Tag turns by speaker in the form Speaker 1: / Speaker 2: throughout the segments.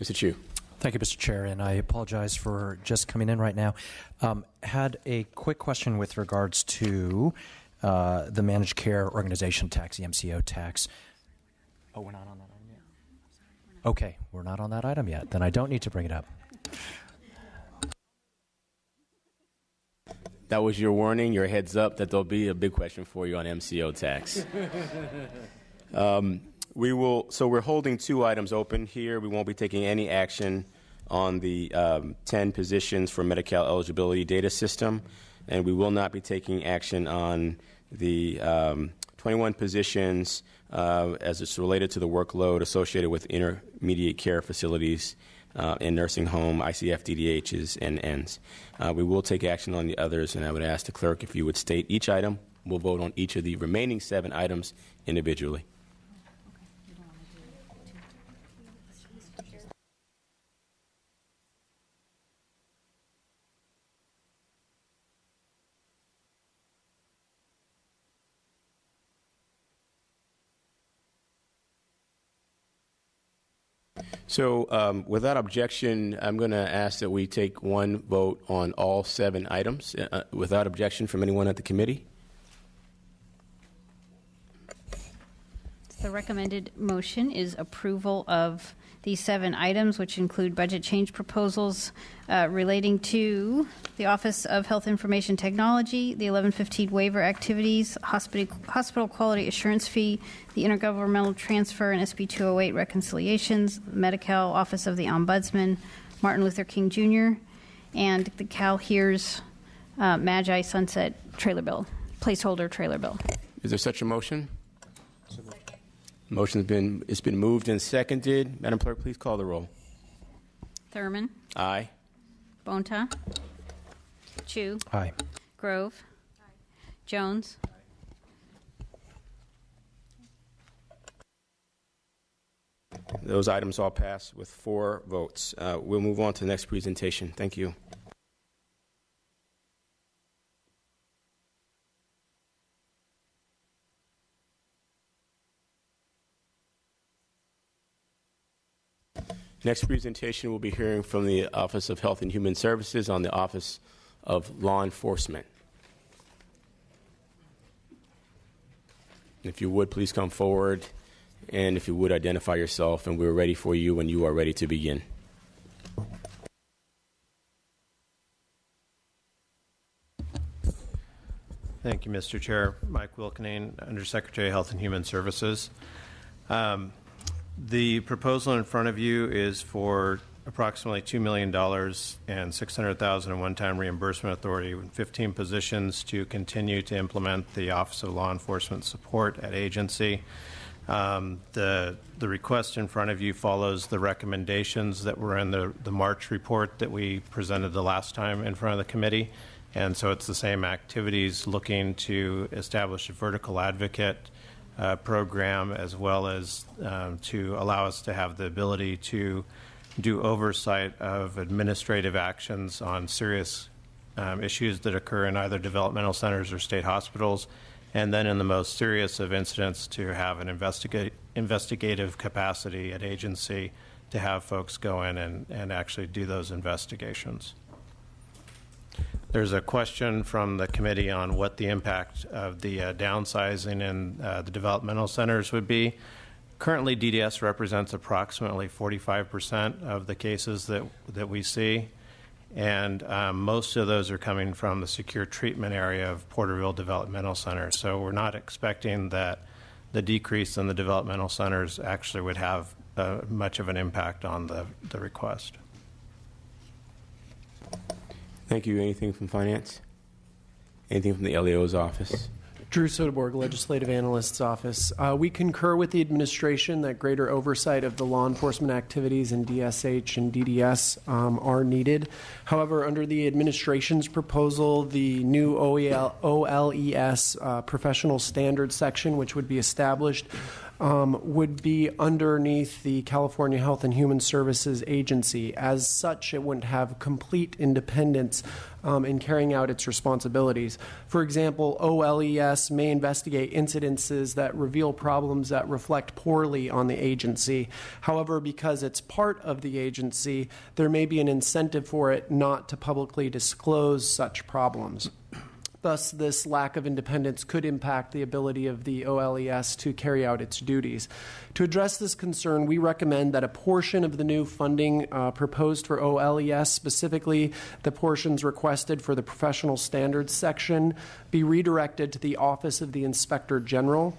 Speaker 1: Mr. Chu.
Speaker 2: Thank you, Mr. Chair, and I apologize for just coming in right now. Had a quick question with regards to the managed care organization tax, the MCO tax. Oh, we're not on that item yet? Okay, we're not on that item yet. Then I don't need to bring it up.
Speaker 1: That was your warning, your heads up that there'll be a big question for you on MCO tax. So we're holding 2 items open here. We won't be taking any action on the 10 positions for Medi-Cal eligibility data system, and we will not be taking action on the 21 positions as it's related to the workload associated with intermediate care facilities in nursing home, ICF, DDHs, and Ns. We will take action on the others, and I would ask the clerk if you would state each item. We'll vote on each of the remaining 7 items individually. So without objection, I'm going to ask that we take one vote on all 7 items without objection from anyone at the committee.
Speaker 3: The recommended motion is approval of these 7 items, which include budget change proposals relating to the Office of Health Information Technology, the 1115 waiver activities, hospital quality assurance fee, the intergovernmental transfer and SB 208 reconciliations, Medi-Cal Office of the Ombudsman, Martin Luther King Jr., and the Cal HERS Magi Sunset trailer bill, placeholder trailer bill.
Speaker 1: Is there such a motion? Motion's been moved and seconded. Madam Clerk, please call the roll.
Speaker 3: Thurman.
Speaker 1: Aye.
Speaker 3: Bonta. Chu.
Speaker 2: Aye.
Speaker 3: Grove. Jones.
Speaker 1: Those items all pass with 4 votes. We'll move on to the next presentation. Thank you. Next presentation, we'll be hearing from the Office of Health and Human Services on the Office of Law Enforcement. If you would, please come forward, and if you would, identify yourself, and we're ready for you when you are ready to begin.
Speaker 4: Thank you, Mr. Chair. Mike Wilkenane, Undersecretary of Health and Human Services. The proposal in front of you is for approximately $2 million and $600,000 in one-time reimbursement authority with 15 positions to continue to implement the Office of Law Enforcement support at agency. The request in front of you follows the recommendations that were in the March report that we presented the last time in front of the committee. And so it's the same activities looking to establish a vertical advocate program, as well as to allow us to have the ability to do oversight of administrative actions on serious issues that occur in either developmental centers or state hospitals, and then in the most serious of incidents to have an investigative capacity at agency to have folks go in and actually do those investigations. There's a question from the committee on what the impact of the downsizing in the developmental centers would be. Currently, DDS represents approximately 45% of the cases that we see, and most of those are coming from the secure treatment area of Porterville Developmental Center. So we're not expecting that the decrease in the developmental centers actually would have much of an impact on the request.
Speaker 1: Thank you. Anything from Finance? Anything from the LAO's office?
Speaker 5: Drew Soderborg, Legislative Analyst's Office. We concur with the administration that greater oversight of the law enforcement activities in DSH and DDS are needed. However, under the administration's proposal, the new OLES professional standards section, which would be established, would be underneath the California Health and Human Services Agency. As such, it wouldn't have complete independence in carrying out its responsibilities. For example, OLES may investigate incidences that reveal problems that reflect poorly on the agency. However, because it's part of the agency, there may be an incentive for it not to publicly disclose such problems. Thus, this lack of independence could impact the ability of the OLES to carry out its duties. To address this concern, we recommend that a portion of the new funding proposed for OLES, specifically the portions requested for the professional standards section, be redirected to the Office of the Inspector General,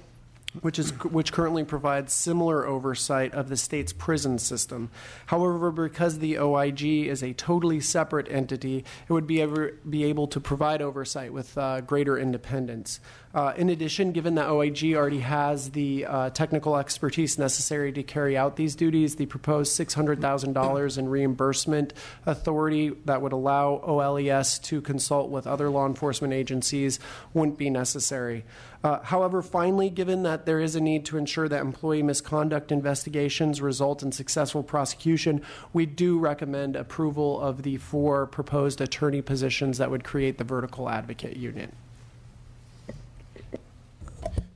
Speaker 5: which currently provides similar oversight of the state's prison system. However, because the OIG is a totally separate entity, it would be able to provide oversight with greater independence. In addition, given that OIG already has the technical expertise necessary to carry out these duties, the proposed $600,000 in reimbursement authority that would allow OLES to consult with other law enforcement agencies wouldn't be necessary. However, finally, given that there is a need to ensure that employee misconduct investigations result in successful prosecution, we do recommend approval of the 4 proposed attorney positions that would create the vertical advocate unit.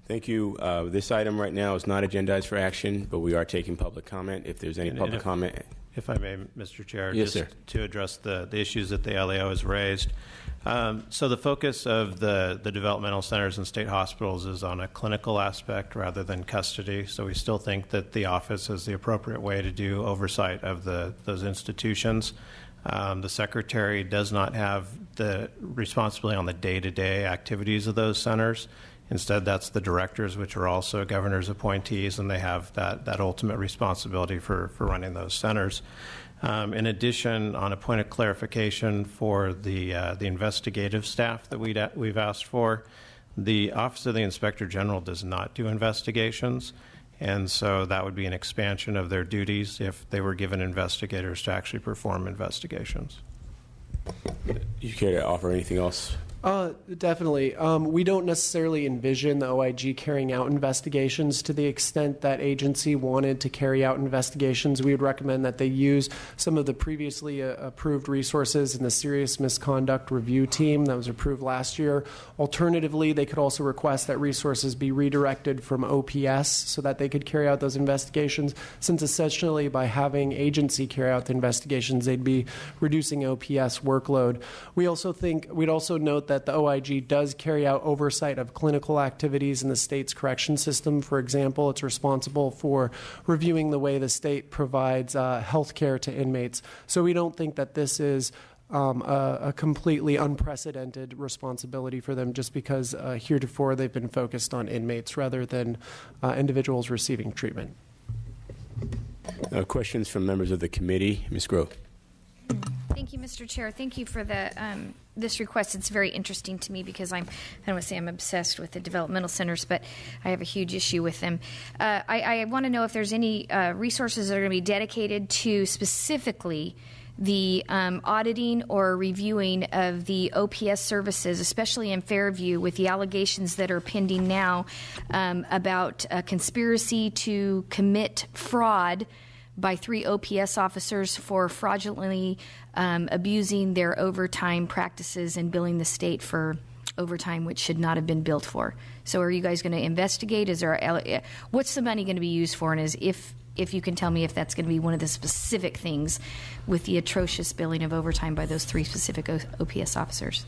Speaker 1: Thank you. This item right now is not agendized for action, but we are taking public comment. If there's any public comment.
Speaker 4: If I may, Mr. Chair,
Speaker 1: yes,
Speaker 4: just
Speaker 1: sir.
Speaker 4: To address the issues that the LAO has raised. So the focus of the developmental centers and state hospitals is on a clinical aspect rather than custody. So we still think that the office is the appropriate way to do oversight of those institutions. The secretary does not have the responsibility on the day-to-day activities of those centers. Instead, that's the directors, which are also governor's appointees, and they have that ultimate responsibility for running those centers. In addition, on a point of clarification for the investigative staff that we've asked for, the Office of the Inspector General does not do investigations, and so that would be an expansion of their duties if they were given investigators to actually perform investigations.
Speaker 1: You care to offer anything else?
Speaker 5: Definitely. We don't necessarily envision the OIG carrying out investigations. To the extent that agency wanted to carry out investigations, we would recommend that they use some of the previously approved resources in the serious misconduct review team that was approved last year. Alternatively, they could also request that resources be redirected from OPS so that they could carry out those investigations, since essentially by having agency carry out the investigations, they'd be reducing OPS workload. We'd also note that the OIG does carry out oversight of clinical activities in the state's correction system. For example, it's responsible for reviewing the way the state provides health care to inmates. So we don't think that this is a completely unprecedented responsibility for them, just because heretofore they've been focused on inmates rather than individuals receiving treatment.
Speaker 1: Questions from members of the committee? Ms. Grove.
Speaker 6: Thank you, Mr. Chair. Thank you for this request. It's very interesting to me because I don't want to say I'm obsessed with the developmental centers, but I have a huge issue with them. I want to know if there's any resources that are going to be dedicated to specifically the auditing or reviewing of the OPS services, especially in Fairview, with the allegations that are pending now about a conspiracy to commit fraud by 3 OPS officers for fraudulently abusing their overtime practices and billing the state for overtime which should not have been billed for. So are you guys going to investigate? What's the money going to be used for? And if you can tell me if that's going to be one of the specific things with the atrocious billing of overtime by those 3 specific OPS officers.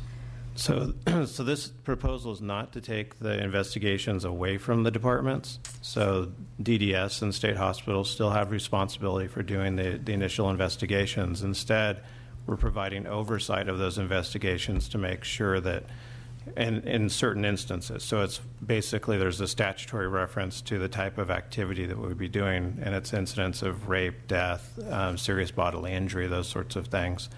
Speaker 4: So this proposal is not to take the investigations away from the departments. So DDS and state hospitals still have responsibility for doing the initial investigations. Instead, we're providing oversight of those investigations to make sure that, and in certain instances, so it's basically there's a statutory reference to the type of activity that we would be doing, and it's incidents of rape, death, serious bodily injury, those sorts of things.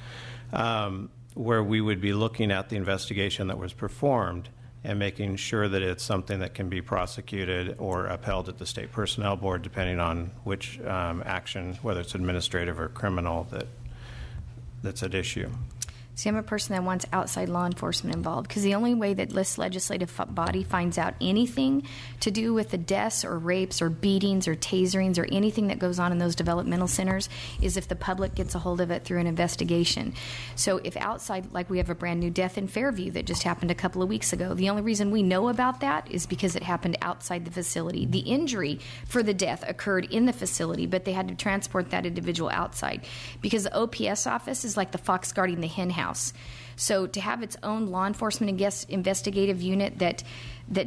Speaker 4: Where we would be looking at the investigation that was performed and making sure that it's something that can be prosecuted or upheld at the State Personnel Board, depending on which action, whether it's administrative or criminal, that's at issue.
Speaker 6: See, I'm a person that wants outside law enforcement involved, because the only way that this legislative body finds out anything to do with the deaths or rapes or beatings or taserings or anything that goes on in those developmental centers is if the public gets a hold of it through an investigation. So if outside, like we have a brand new death in Fairview that just happened a couple of weeks ago, the only reason we know about that is because it happened outside the facility. The injury for the death occurred in the facility, but they had to transport that individual outside, because the OPS office is like the fox guarding the hen house. So to have its own law enforcement investigative unit that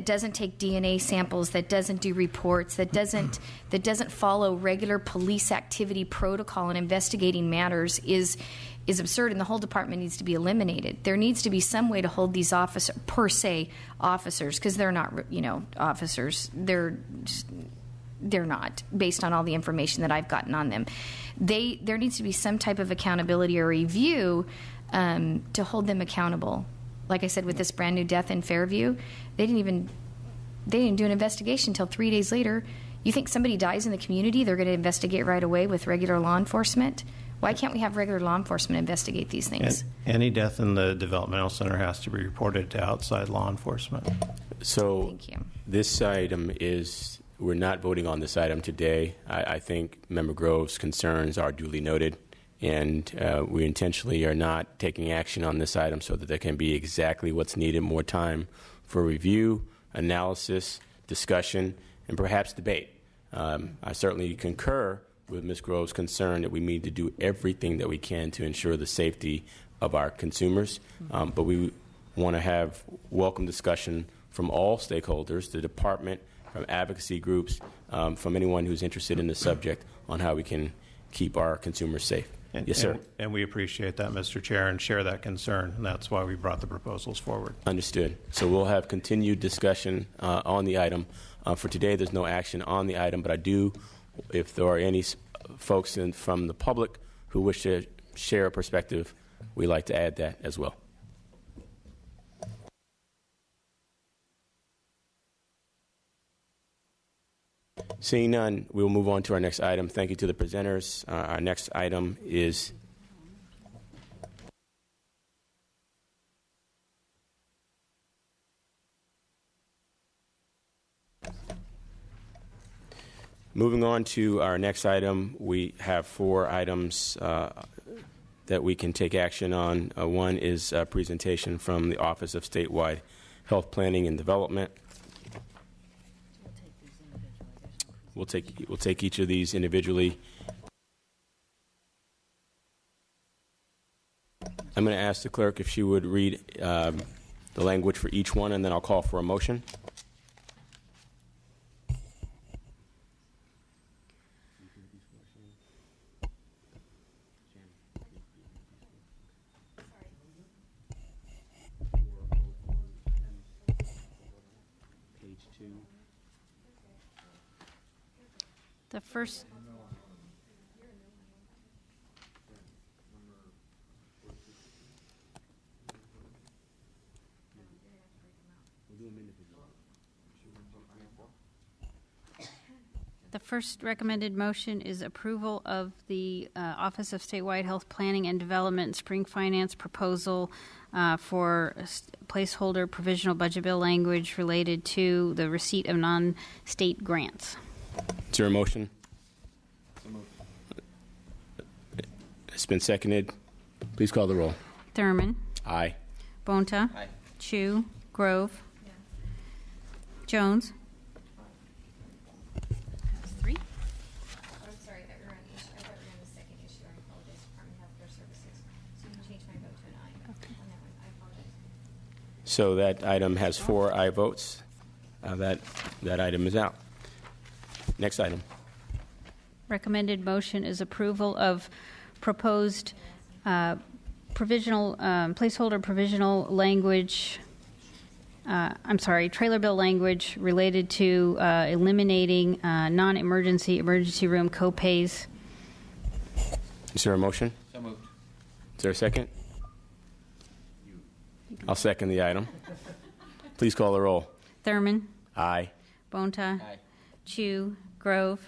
Speaker 6: doesn't take DNA samples, that doesn't do reports, that doesn't follow regular police activity protocol in investigating matters is absurd, and the whole department needs to be eliminated. There needs to be some way to hold these officers, because they're not, officers. They're not, based on all the information that I've gotten on them. There needs to be some type of accountability or review to hold them accountable. Like I said, with this brand new death in Fairview, they didn't do an investigation until 3 days later. You think somebody dies in the community, they're going to investigate right away with regular law enforcement? Why can't we have regular law enforcement investigate these things?
Speaker 4: Any death in the developmental center has to be reported to outside law enforcement.
Speaker 1: So
Speaker 6: Thank you.
Speaker 1: this item is, we're not voting on this item today. I think Member Grove's concerns are duly noted, and we intentionally are not taking action on this item so that there can be exactly what's needed, more time for review, analysis, discussion, and perhaps debate. I certainly concur with Ms. Grove's concern that we need to do everything that we can to ensure the safety of our consumers, but we want to have welcome discussion from all stakeholders, the department, from advocacy groups, from anyone who's interested in the subject on how we can keep our consumers safe. Yes, sir.
Speaker 4: And we appreciate that, Mr. Chair, and share that concern, and that's why we brought the proposals forward.
Speaker 1: Understood. So we'll have continued discussion on the item. For today, there's no action on the item, but I do, if there are any folks from the public who wish to share a perspective, we'd like to add that as well. Seeing none, we will move on to our next item. Thank you to the presenters. Our next item is moving on to our next item. We have 4 items that we can take action on. One is a presentation from the Office of Statewide Health Planning and Development. We'll take each of these individually. I'm going to ask the clerk if she would read the language for each one, and then I'll call for a motion.
Speaker 3: The first. The first recommended motion is approval of the Office of Statewide Health Planning and Development Spring Finance proposal for placeholder provisional budget bill language related to the receipt of non-state grants.
Speaker 1: Is there a motion? It's been seconded. Please call the roll.
Speaker 3: Thurman.
Speaker 1: Aye.
Speaker 3: Bonta.
Speaker 7: Aye.
Speaker 3: Chu. Grove.
Speaker 6: Yeah.
Speaker 3: Jones. That's 3.
Speaker 6: I'm sorry, I thought we were on the second issue. I apologize. Department of Health Care Services. So you can change my vote to an aye on that one. I apologize.
Speaker 1: So that item has 4 aye votes. That item is out. Next item.
Speaker 3: Recommended motion is approval of proposed placeholder provisional language. Trailer bill language related to eliminating non-emergency emergency room co-pays.
Speaker 1: Is there a motion?
Speaker 7: So moved.
Speaker 1: Is there a second? I'll second the item. Please call the roll.
Speaker 3: Thurman.
Speaker 1: Aye.
Speaker 3: Bonta.
Speaker 7: Aye.
Speaker 3: Chu. Grove.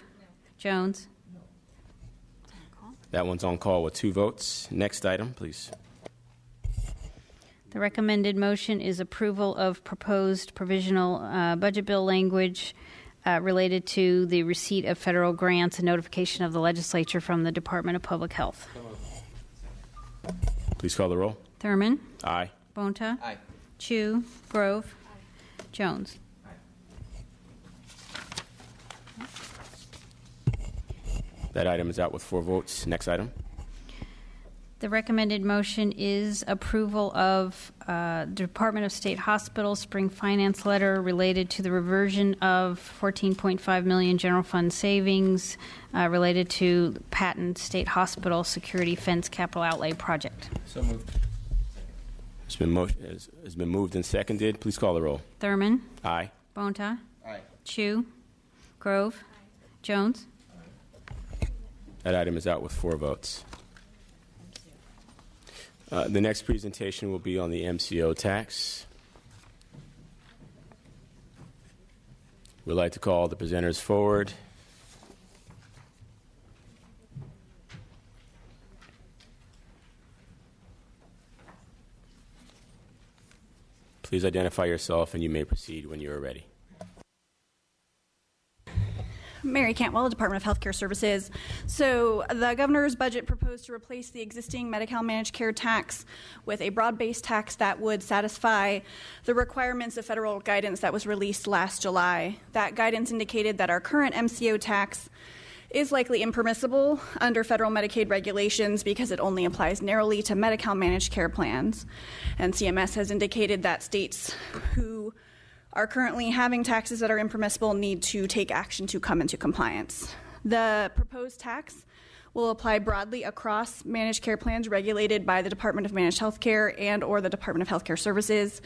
Speaker 3: Jones.
Speaker 1: That one's on call with 2 votes. Next item, please.
Speaker 3: The recommended motion is approval of proposed provisional budget bill language related to the receipt of federal grants and notification of the legislature from the Department of Public Health.
Speaker 1: Please call the roll.
Speaker 3: Thurman?
Speaker 1: Aye.
Speaker 3: Bonta?
Speaker 7: Aye.
Speaker 3: Chu? Grove? Jones?
Speaker 1: That item is out with 4 votes. Next item.
Speaker 3: The recommended motion is approval of Department of State Hospital spring finance letter related to the reversion of $14.5 million general fund savings related to Patton State Hospital Security Fence Capital Outlay Project.
Speaker 7: So moved.
Speaker 1: It's been moved and seconded. Please call the roll.
Speaker 3: Thurman?
Speaker 1: Aye.
Speaker 3: Bonta?
Speaker 7: Aye.
Speaker 3: Chu? Grove? Jones?
Speaker 1: That item is out with 4 votes. The next presentation will be on the MCO tax. We'd like to call the presenters forward. Please identify yourself and you may proceed when you are ready.
Speaker 8: Mary Cantwell, Department of Healthcare Services. So the governor's budget proposed to replace the existing Medi-Cal managed care tax with a broad-based tax that would satisfy the requirements of federal guidance that was released last July. That guidance indicated that our current MCO tax is likely impermissible under federal Medicaid regulations because it only applies narrowly to Medi-Cal managed care plans. And CMS has indicated that states who are currently having taxes that are impermissible need to take action to come into compliance. The proposed tax will apply broadly across managed care plans regulated by the Department of Managed Healthcare and or the Department of Healthcare Services.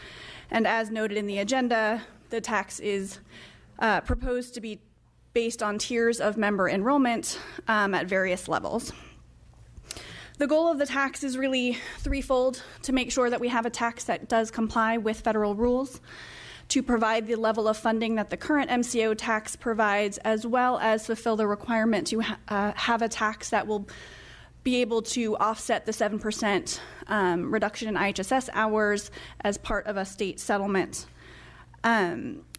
Speaker 8: And as noted in the agenda, the tax is proposed to be based on tiers of member enrollment at various levels. The goal of the tax is really threefold: to make sure that we have a tax that does comply with federal rules, to provide the level of funding that the current MCO tax provides, as well as fulfill the requirement to have a tax that will be able to offset the 7% reduction in IHSS hours as part of a state settlement.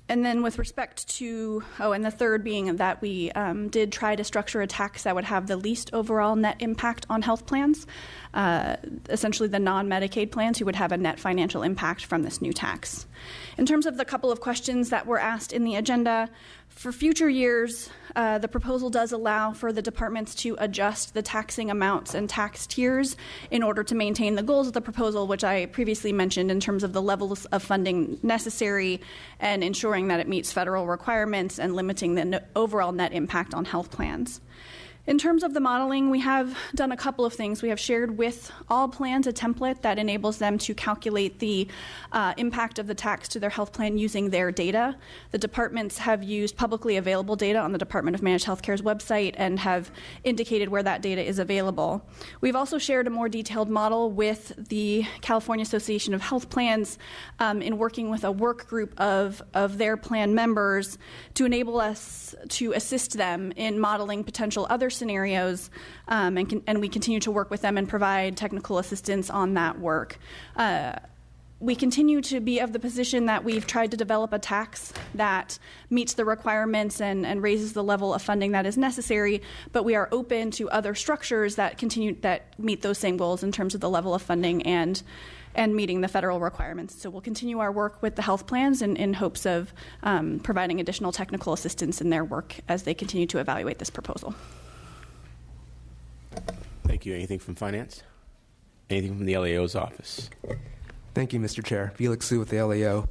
Speaker 8: And then with respect to, and the third being that we did try to structure a tax that would have the least overall net impact on health plans, essentially the non-Medicaid plans who would have a net financial impact from this new tax. In terms of the couple of questions that were asked in the agenda, for future years, the proposal does allow for the departments to adjust the taxing amounts and tax tiers in order to maintain the goals of the proposal, which I previously mentioned in terms of the levels of funding necessary and ensuring that it meets federal requirements and limiting the overall net impact on health plans. In terms of the modeling, we have done a couple of things. We have shared with all plans a template that enables them to calculate the impact of the tax to their health plan using their data. The departments have used publicly available data on the Department of Managed Healthcare's website and have indicated where that data is available. We've also shared a more detailed model with the California Association of Health Plans in working with a work group of their plan members to enable us to assist them in modeling potential other scenarios, and we continue to work with them and provide technical assistance on that work. We continue to be of the position that we've tried to develop a tax that meets the requirements and raises the level of funding that is necessary, but we are open to other structures that meet those same goals in terms of the level of funding and meeting the federal requirements. So we'll continue our work with the health plans in hopes of providing additional technical assistance in their work as they continue to evaluate this proposal.
Speaker 1: Thank you. Anything from Finance? Anything from the LAO's office?
Speaker 9: Thank you, Mr. Chair. Felix Su with the LAO.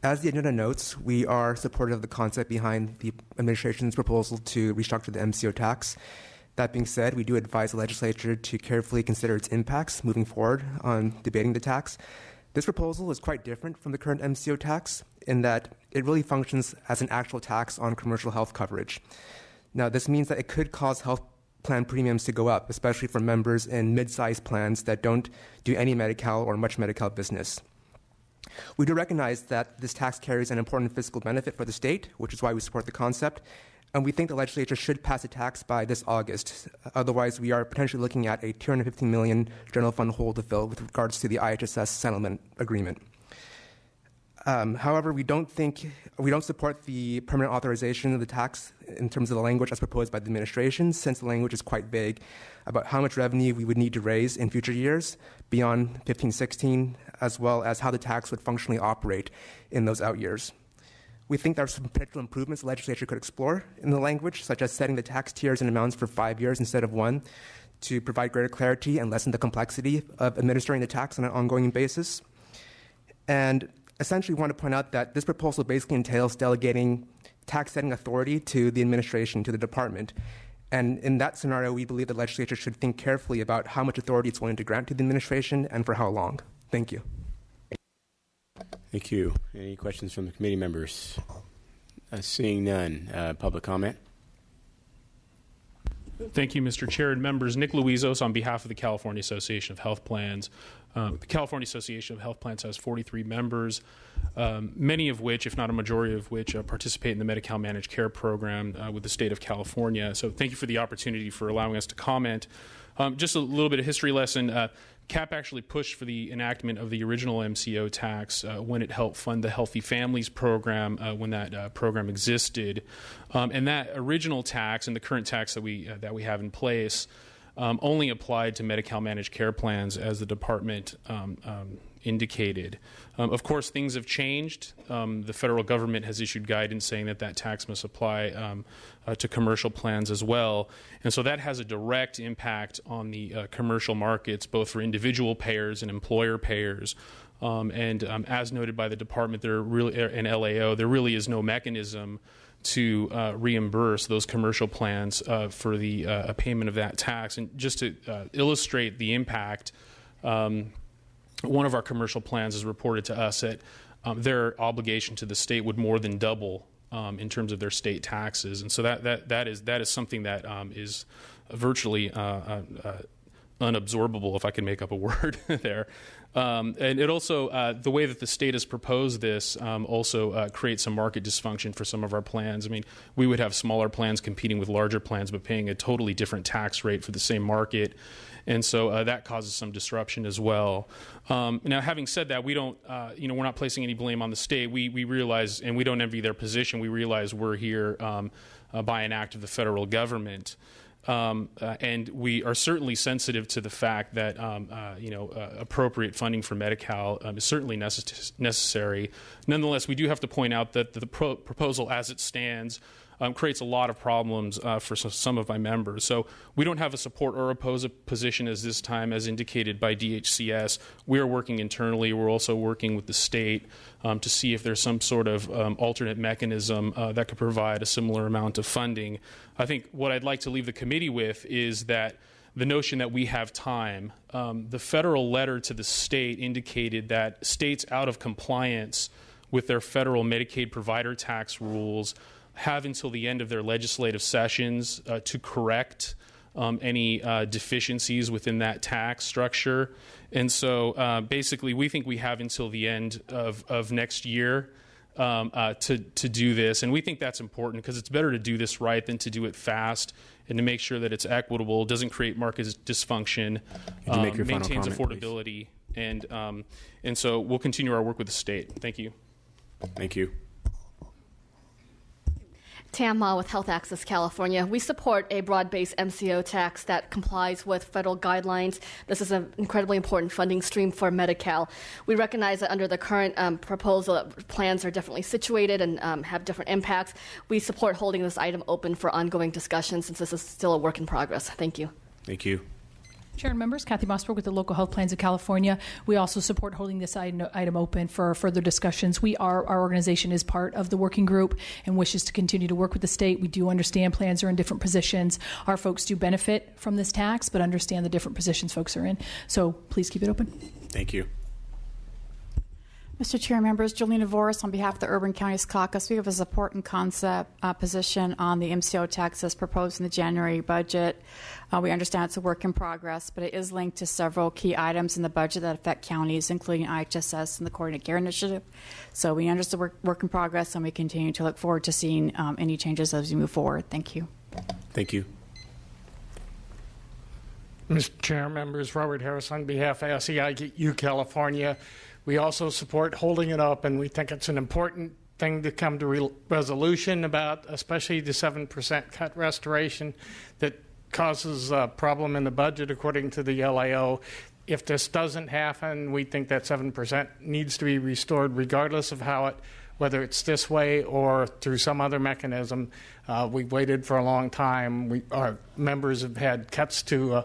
Speaker 9: As the agenda notes, we are supportive of the concept behind the administration's proposal to restructure the MCO tax. That being said, we do advise the legislature to carefully consider its impacts moving forward on debating the tax. This proposal is quite different from the current MCO tax in that it really functions as an actual tax on commercial health coverage. Now, this means that it could cause health plan premiums to go up, especially for members in mid-sized plans that don't do any Medi-Cal or much Medi-Cal business. We do recognize that this tax carries an important fiscal benefit for the state, which is why we support the concept. and we think the legislature should pass a tax by this August. Otherwise, we are potentially looking at a $250 million general fund hole to fill with regards to the IHSS settlement agreement. However, we don't support the permanent authorization of the tax in terms of the language as proposed by the administration, since the language is quite vague about how much revenue we would need to raise in future years beyond 15-16, as well as how the tax would functionally operate in those out years. We think there are some potential improvements the legislature could explore in the language, such as setting the tax tiers and amounts for 5 years instead of 1, to provide greater clarity and lessen the complexity of administering the tax on an ongoing basis. And essentially, we want to point out that this proposal basically entails delegating tax setting authority to the administration, to the department. And in that scenario, we believe the legislature should think carefully about how much authority it's willing to grant to the administration and for how long. Thank you.
Speaker 1: Thank you. Any questions from the committee members? Seeing none. Public comment?
Speaker 7: Thank you, Mr. Chair and members. Nick Luizos on behalf of the California Association of Health Plans. The California Association of Health Plans has 43 members, many of which, if not a majority of which, participate in the Medi-Cal Managed Care Program with the state of California. So thank you for the opportunity for allowing us to comment. Just a little bit of history lesson. CAP actually pushed for the enactment of the original MCO tax when it helped fund the Healthy Families Program when that program existed. And that original tax and the current tax that we have in place only applied to Medi-Cal managed care plans, as the department indicated. Of course, things have changed. The federal government has issued guidance saying that tax must apply to commercial plans as well. And so that has a direct impact on the commercial markets, both for individual payers and employer payers. As noted by the department, and LAO, there really is no mechanism to reimburse those commercial plans for the payment of that tax. And just to illustrate the impact, one of our commercial plans has reported to us that their obligation to the state would more than double in terms of their state taxes. And so that is something that is virtually unabsorbable, if I can make up a word there. And it also, the way that the state has proposed this also creates some market dysfunction for some of our plans. I mean, we would have smaller plans competing with larger plans, but paying a totally different tax rate for the same market. And so that causes some disruption as well. Now, having said that, we don't, we're not placing any blame on the state. We realize, and we don't envy their position, we realize we're here by an act of the federal government. And we are certainly sensitive to the fact that appropriate funding for Medi-Cal is certainly necessary. Nonetheless, we do have to point out that the proposal as it stands creates a lot of problems for some of my members. So we don't have a support or oppose a position as this time, as indicated by DHCS. We are working internally. We're also working with the state to see if there's some sort of alternate mechanism that could provide a similar amount of funding. I think what I'd like to leave the committee with is that the notion that we have time. The federal letter to the state indicated that states out of compliance with their federal Medicaid provider tax rules have until the end of their legislative sessions to correct any deficiencies within that tax structure. And so basically we think we have until the end of next year to do this. And we think that's important because it's better to do this right than to do it fast and to make sure that it's equitable, doesn't create market dysfunction, maintains affordability. Please. And so we'll continue our work with the state. Thank you.
Speaker 1: Thank you.
Speaker 10: Tam Ma with Health Access California. We support a broad-based MCO tax that complies with federal guidelines. This is an incredibly important funding stream for Medi-Cal. We recognize that under the current proposal, plans are differently situated and have different impacts. We support holding this item open for ongoing discussion since this is still a work in progress. Thank you.
Speaker 1: Thank you.
Speaker 11: Chair and members, Kathy Mossberg with the Local Health Plans of California. We also support holding this item open for further discussions. Our organization is part of the working group and wishes to continue to work with the state. We do understand plans are in different positions. Our folks do benefit from this tax, but understand the different positions folks are in. So please keep it open.
Speaker 1: Thank you.
Speaker 12: Mr. Chair, members, Jolena Voris on behalf of the Urban Counties Caucus. We have a support and concept position on the MCO tax as proposed in the January budget. We understand it's a work in progress, but it is linked to several key items in the budget that affect counties, including IHSS and the Coordinated Care Initiative. So we understand work in progress, and we continue to look forward to seeing any changes as we move forward. Thank you.
Speaker 1: Thank you.
Speaker 13: Mr. Chair, members, Robert Harris on behalf of SEIU California. We also support holding it up, and we think it's an important thing to come to resolution about, especially the 7% cut restoration that causes a problem in the budget, according to the LAO. If this doesn't happen, we think that 7% needs to be restored, regardless of how it, whether it's this way or through some other mechanism. We've waited for a long time. Our members have had cuts to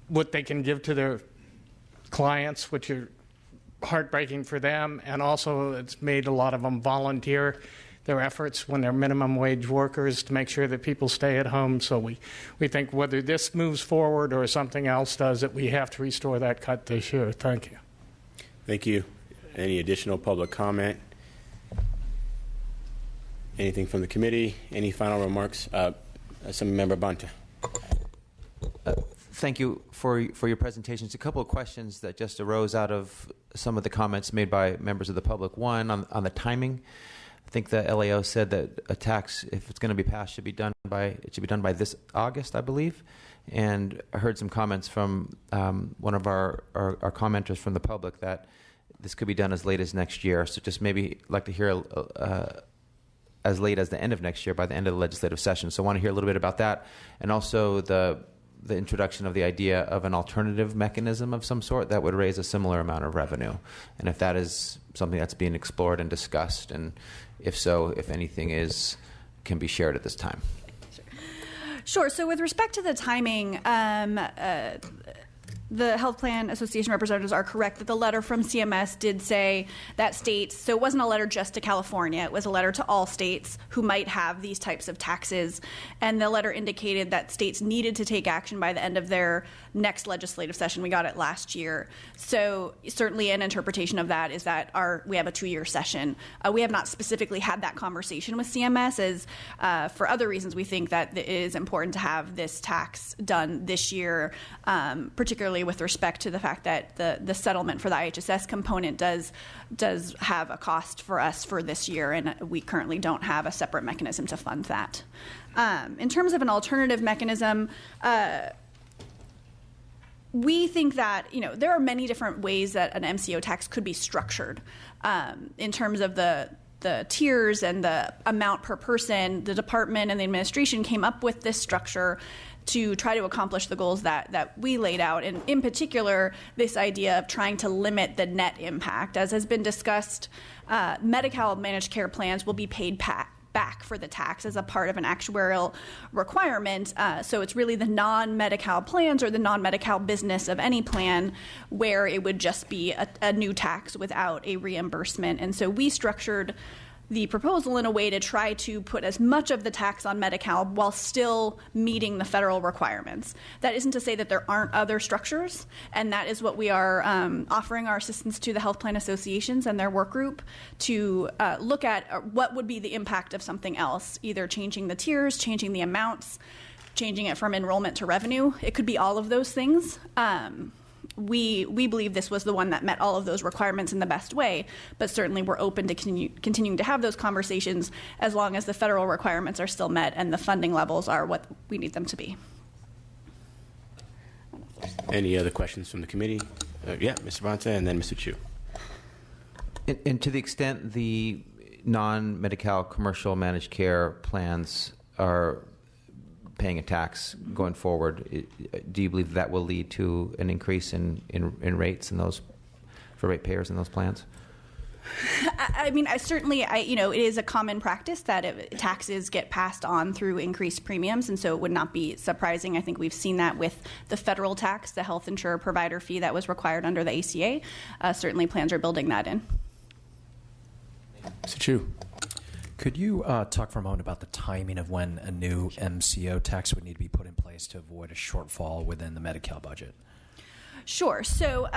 Speaker 13: what they can give to their clients, which are heartbreaking for them, and also it's made a lot of them volunteer their efforts when they're minimum wage workers to make sure that people stay at home. So we think whether this moves forward or something else does it, we have to restore that cut this year. Thank you.
Speaker 1: Thank you. Any additional public comment? Anything from the committee? Any final remarks? Assemblymember Banta.
Speaker 14: Thank you for your presentations. A couple of questions that just arose out of some of the comments made by members of the public. One, on the timing. I think the LAO said that a tax, if it's going to be passed, should be done by this August, I believe. And I heard some comments from one of our commenters from the public that this could be done as late as next year. So just maybe like to hear as late as the end of next year, by the end of the legislative session. So I want to hear a little bit about that, and also the introduction of the idea of an alternative mechanism of some sort that would raise a similar amount of revenue, and if that is something that's being explored and discussed, and if so, if anything can be shared at this time.
Speaker 8: Sure. So with respect to the timing, the Health Plan Association representatives are correct that the letter from CMS did say that states, so it wasn't a letter just to California, it was a letter to all states who might have these types of taxes. And the letter indicated that states needed to take action by the end of their next legislative session. We got it last year. So certainly an interpretation of that is that we have a 2-year session. We have not specifically had that conversation with CMS, as for other reasons we think that it is important to have this tax done this year, particularly with respect to the fact that the settlement for the IHSS component does have a cost for us for this year, and we currently don't have a separate mechanism to fund that. In terms of an alternative mechanism, we think that there are many different ways that an MCO tax could be structured in terms of the tiers and the amount per person. The department and the administration came up with this structure to try to accomplish the goals that we laid out, and in particular, this idea of trying to limit the net impact. As has been discussed, Medi-Cal managed care plans will be paid back for the tax as a part of an actuarial requirement. So it's really the non-Medi-Cal plans or the non-Medi-Cal business of any plan where it would just be a new tax without a reimbursement. And so we structured the proposal in a way to try to put as much of the tax on Medi-Cal while still meeting the federal requirements. That isn't to say that there aren't other structures, and that is what we are offering our assistance to the health plan associations and their work group to look at what would be the impact of something else, either changing the tiers, changing the amounts, changing it from enrollment to revenue. It could be all of those things. We believe this was the one that met all of those requirements in the best way, but certainly we're open to continuing to have those conversations as long as the federal requirements are still met and the funding levels are what we need them to be.
Speaker 1: Any other questions from the committee? Yeah, Mr. Bonta, and then Mr. Chu.
Speaker 14: And to the extent the non-Medi-Cal commercial managed care plans are paying a tax going forward, do you believe that will lead to an increase in rates in those for ratepayers in those plans?
Speaker 8: I mean, it is a common practice that taxes get passed on through increased premiums, and so it would not be surprising. I think we've seen that with the federal tax, the health insurer provider fee that was required under the ACA. Certainly plans are building that in.
Speaker 1: Mr. Chu.
Speaker 2: Could you talk for a moment about the timing of when a new MCO tax would need to be put in place to avoid a shortfall within the Medi-Cal budget?
Speaker 8: Sure. So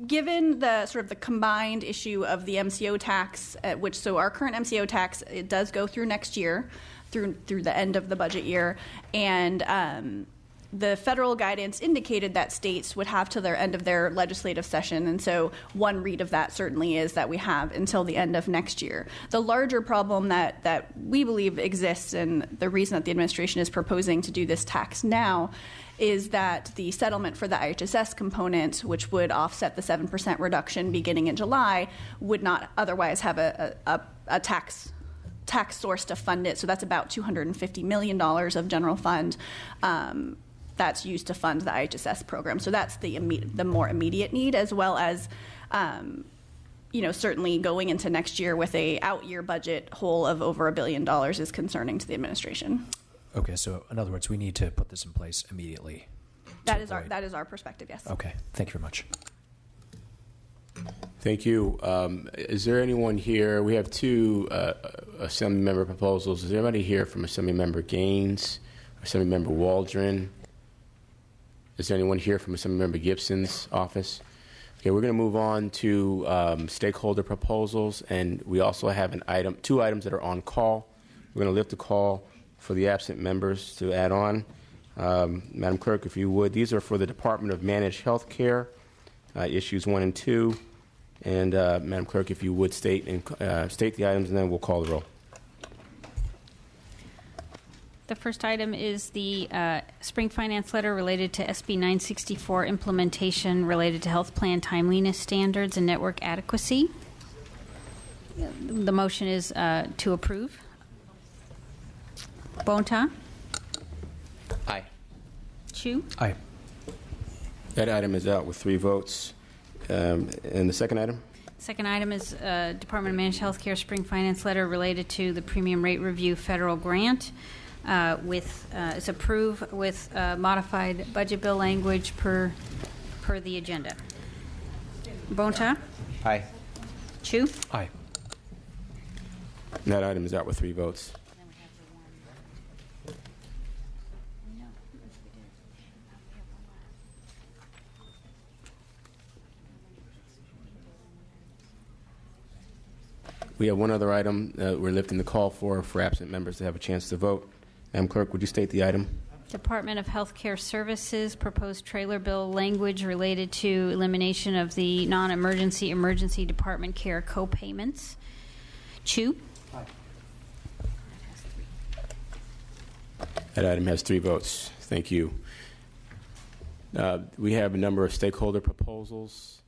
Speaker 8: given the sort of the combined issue of the MCO tax, so our current MCO tax, it does go through next year, through the end of the budget year, and the federal guidance indicated that states would have to their end of their legislative session, and so one read of that certainly is that we have until the end of next year. The larger problem that we believe exists, and the reason that the administration is proposing to do this tax now, is that the settlement for the IHSS component, which would offset the 7% reduction beginning in July, would not otherwise have a tax source to fund it. So that's about $250 million of general fund that's used to fund the IHSS program. So that's the more immediate need, as well as certainly going into next year with a out-year budget hole of over $1 billion is concerning to the administration.
Speaker 2: Okay, so in other words, we need to put this in place immediately.
Speaker 8: That is our perspective, yes.
Speaker 2: Okay, thank you very much.
Speaker 1: Thank you. Is there anyone here? We have two Assembly member proposals. Is there anybody here from Assembly Member Gaines, Assembly Member Waldron? Is there anyone here from Assembly Member Gibson's office? Okay, we're going to move on to stakeholder proposals, and we also have two items that are on call. We're going to lift the call for the absent members to add on. Madam Clerk, if you would, these are for the Department of Managed Health Care, issues 1 and 2. And Madam Clerk, if you would state the items, and then we'll call the roll.
Speaker 3: The first item is the spring finance letter related to SB 964 implementation related to health plan timeliness standards and network adequacy. The motion is to approve. Bonta?
Speaker 1: Aye.
Speaker 3: Chu?
Speaker 2: Aye.
Speaker 1: That item is out with 3 votes. And the second item?
Speaker 3: Second item is Department of Managed Healthcare spring finance letter related to the premium rate review federal grant. It's approved with modified budget bill language per the agenda. Bonta?
Speaker 14: Aye.
Speaker 3: Chu?
Speaker 2: Aye.
Speaker 1: That item is out with 3 votes. We have one other item we're lifting the call for absent members to have a chance to vote. Madam Clerk, would you state the item?
Speaker 3: Department of Healthcare Services proposed trailer bill language related to elimination of the non-emergency emergency department care co-payments. Chu?
Speaker 2: Aye.
Speaker 1: That item has 3 votes. Thank you. We have a number of stakeholder proposals.